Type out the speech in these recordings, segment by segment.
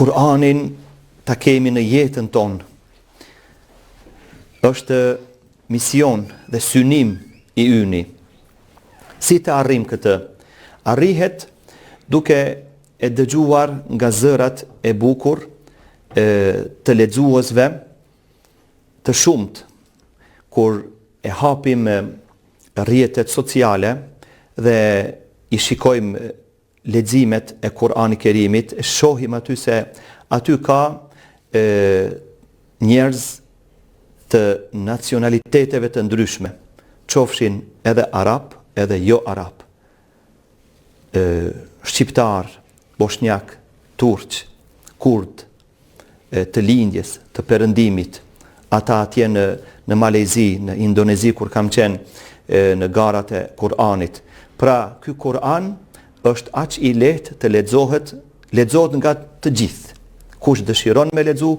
Kur'anin ta kemi në jetën tonë. Është mision dhe synim i yni. Si të arrim këtë? Arrihet duke e dëgjuar nga zërat e bukur të lexuesve të shumt, kur e hapim rrjetet sociale dhe i shikojmë leximet e Kur'anit Kerimit, shohim aty se aty ka njerëz të nacionaliteteve të ndryshme, qofshin edhe arab, edhe jo arab, shqiptar, bosnjak, turq, kurd, të lindjes, të perëndimit, ata atje në Malezi, në Indonezi, kur kam qenë në garat e Kur'anit. Pra, ky Kur'an është aq i lehtë të lexohet nga të gjithë. Kush dëshiron me lexu,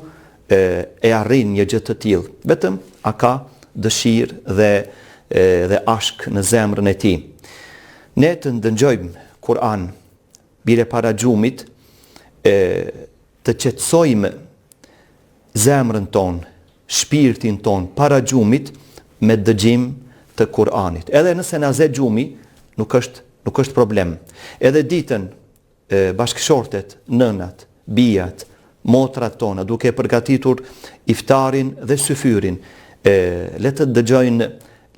e arrin një gjë të tillë. Vetëm a ka dëshirë dhe ashk në zemrën e tij. Ne të ndëgjojmë Kur'an, bile para gjumit, të qetësojmë zemrën tonë, shpirtin tonë para gjumit me dëgjim të Kur'anit. Edhe nëse na zë gjumi, nuk është problem. Edhe ditën bashkëshortet, nënat, bijat, motrat tona, duke përgatitur iftarin dhe syfyrin, le të dëgjojnë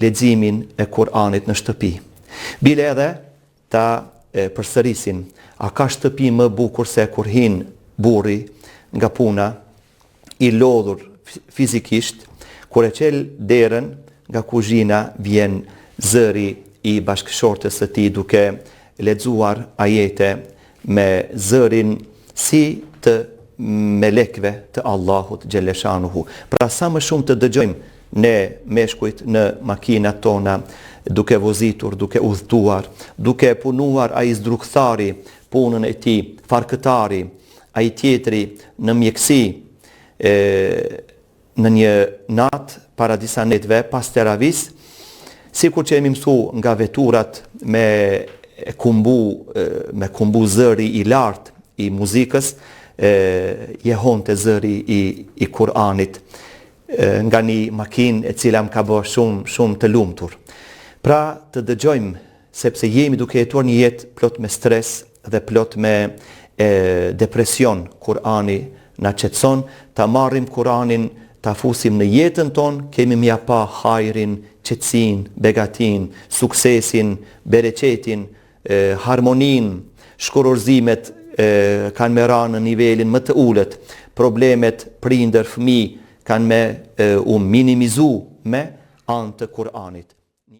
leximin e Kur'anit në shtëpi. Bile edhe ta përsërisin, a ka shtëpi më bukur se kur hin burri nga puna, i lodhur fizikisht, kur e qel derën nga kuzhina, vjen zëri i bashkëshortes së tij duke lexuar ajete me zërin si të melekve të Allahut xheleshanuhu. Pra sa më shumë të dëgjojmë ne meshkujt në makinat tona, duke vozitur, duke udhëtuar, duke punuar ai zdrukthari punën e tij, farkëtari, ai tjetri në mjeksi, në një natë para disa netve pas teravis, sikur që jemi mësu nga veturat me kumbu zëri i lartë i muzikës, jehon të zëri i Kur'anit nga një makinë e cila më ka bërë shumë të lumtur. Pra të dëgjojmë, sepse jemi duke jetuar një jetë plot me stres dhe plot me depresion. Kur'ani na qetëson, ta marrim Kur'anin, ta fusim në jetën tonë, kemi mja pa hajrin, qetësin, begatin, suksesin, bereqetin, harmonin, shkurorzimet kanë me ra në nivelin më të ulët, problemet prindër, fëmijë kanë me u minimizu me anë të Kur'anit.